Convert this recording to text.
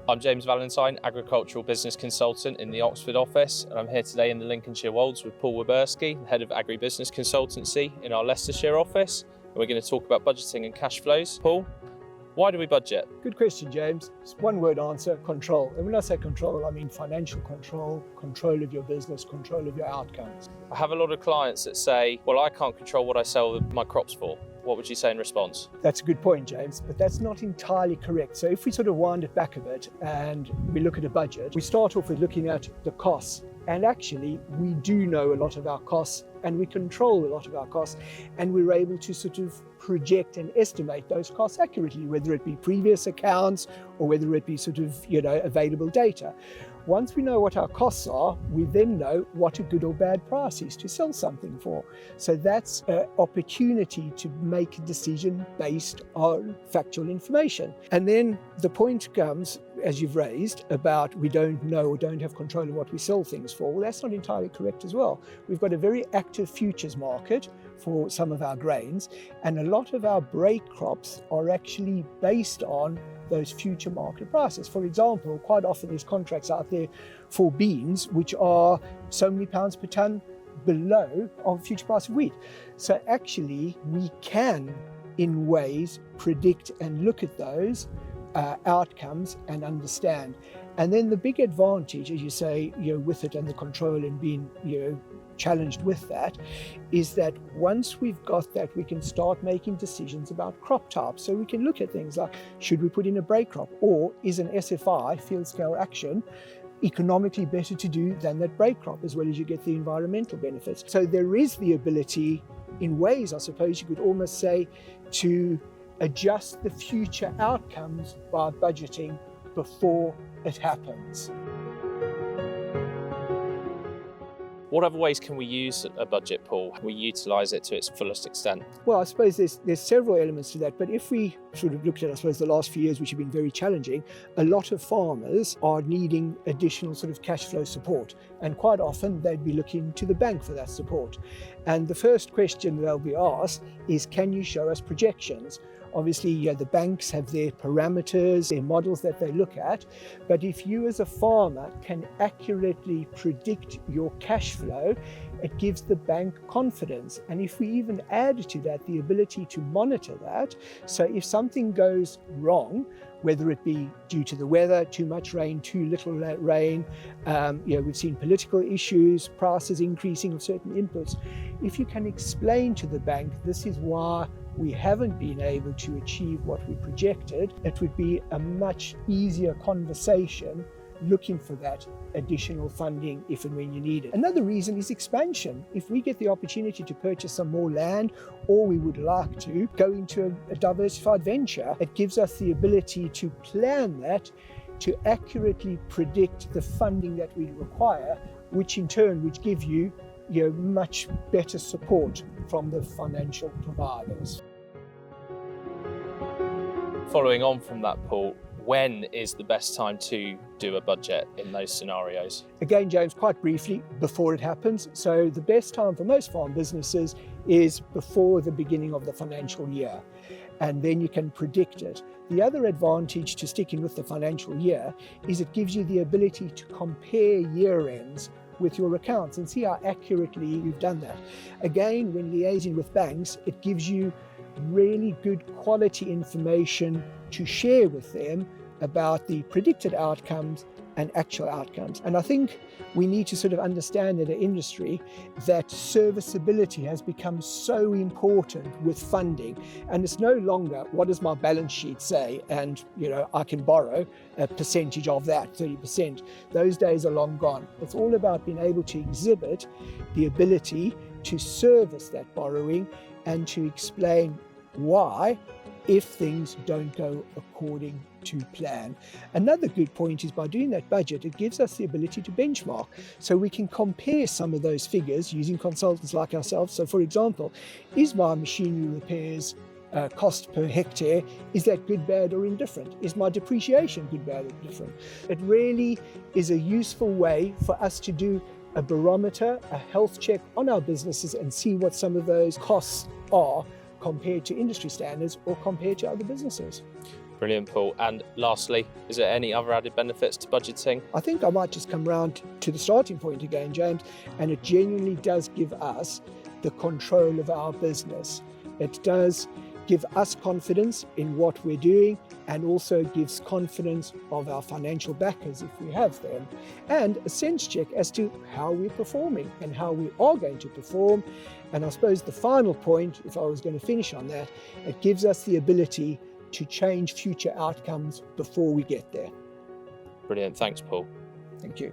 I'm James Valentine, Agricultural Business Consultant in the Oxford office, and I'm here today in the Lincolnshire Wolds with Paul Waberski, Head of Agri-Business Consultancy in our Leicestershire office. And we're going to talk about budgeting and cash flows. Paul, why do we budget? Good question, James. It's one word answer, control. And when I say control, I mean financial control, control of your business, control of your outcomes. I have a lot of clients that say, well, I can't control what I sell my crops for. What would you say in response? That's a good point, James, but that's not entirely correct. So if we sort of wind it back a bit and we look at a budget, we start off with looking at the costs. And actually, we do know a lot of our costs and we control a lot of our costs, and we're able to sort of project and estimate those costs accurately, whether it be previous accounts or whether it be sort of, available data. Once we know what our costs are, we then know what a good or bad price is to sell something for. So that's an opportunity to make a decision based on factual information. And then the point comes, as you've raised, about we don't know or don't have control of what we sell things for. Well, that's not entirely correct as well. We've got a very active futures market for some of our grains, and a lot of our break crops are actually based on those future market prices. For example, quite often there's contracts out there for beans which are so many pounds per tonne below of future price of wheat. So actually we can, in ways, predict and look at those outcomes and understand. And then the big advantage, as you say, with it and the control and being, challenged with that, is that once we've got that, we can start making decisions about crop types. So we can look at things like, should we put in a break crop, or is an SFI, field scale action, economically better to do than that break crop, as well as you get the environmental benefits. So there is the ability, in ways, I suppose you could almost say, to adjust the future outcomes by budgeting before it happens. What other ways can we use a budget, Paul? Can we utilise it to its fullest extent? Well, I suppose there's several elements to that, but if we sort of looked at, I suppose, the last few years, which have been very challenging, a lot of farmers are needing additional sort of cash flow support, and quite often they'd be looking to the bank for that support. And the first question they'll be asked is, can you show us projections? Obviously, the banks have their parameters, their models that they look at, but if you as a farmer can accurately predict your cash flow, it gives the bank confidence. And if we even add to that the ability to monitor that, so if something goes wrong, whether it be due to the weather, too much rain, too little rain, we've seen political issues, prices increasing of certain inputs. If you can explain to the bank, this is why we haven't been able to achieve what we projected, it would be a much easier conversation looking for that additional funding if and when you need it. Another reason is expansion. If we get the opportunity to purchase some more land, or we would like to go into a diversified venture, it gives us the ability to plan that, to accurately predict the funding that we require, which in turn would give you much better support from the financial providers. Following on from that, Paul, when is the best time to do a budget in those scenarios? Again, James, quite briefly, before it happens. So the best time for most farm businesses is before the beginning of the financial year, and then you can predict it. The other advantage to sticking with the financial year is it gives you the ability to compare year ends with your accounts and see how accurately you've done that. Again, when liaising with banks, it gives you really good quality information to share with them about the predicted outcomes and actual outcomes. And I think we need to sort of understand in the industry that serviceability has become so important with funding. And it's no longer, what does my balance sheet say? And, I can borrow a percentage of that, 30%. Those days are long gone. It's all about being able to exhibit the ability to service that borrowing and to explain why if things don't go according to plan. Another good point is by doing that budget, it gives us the ability to benchmark. So we can compare some of those figures using consultants like ourselves. So for example, is my machinery repairs cost per hectare, is that good, bad or indifferent? Is my depreciation good, bad or indifferent? It really is a useful way for us to do a barometer, a health check on our businesses and see what some of those costs are compared to industry standards or compared to other businesses. Brilliant, Paul. And lastly, is there any other added benefits to budgeting? I think I might just come round to the starting point again, James, and it genuinely does give us the control of our business. It does give us confidence in what we're doing, and also gives confidence of our financial backers if we have them, and a sense check as to how we're performing and how we are going to perform. And I suppose the final point, if I was going to finish on that, it gives us the ability to change future outcomes before we get there. Brilliant. Thanks, Paul. Thank you.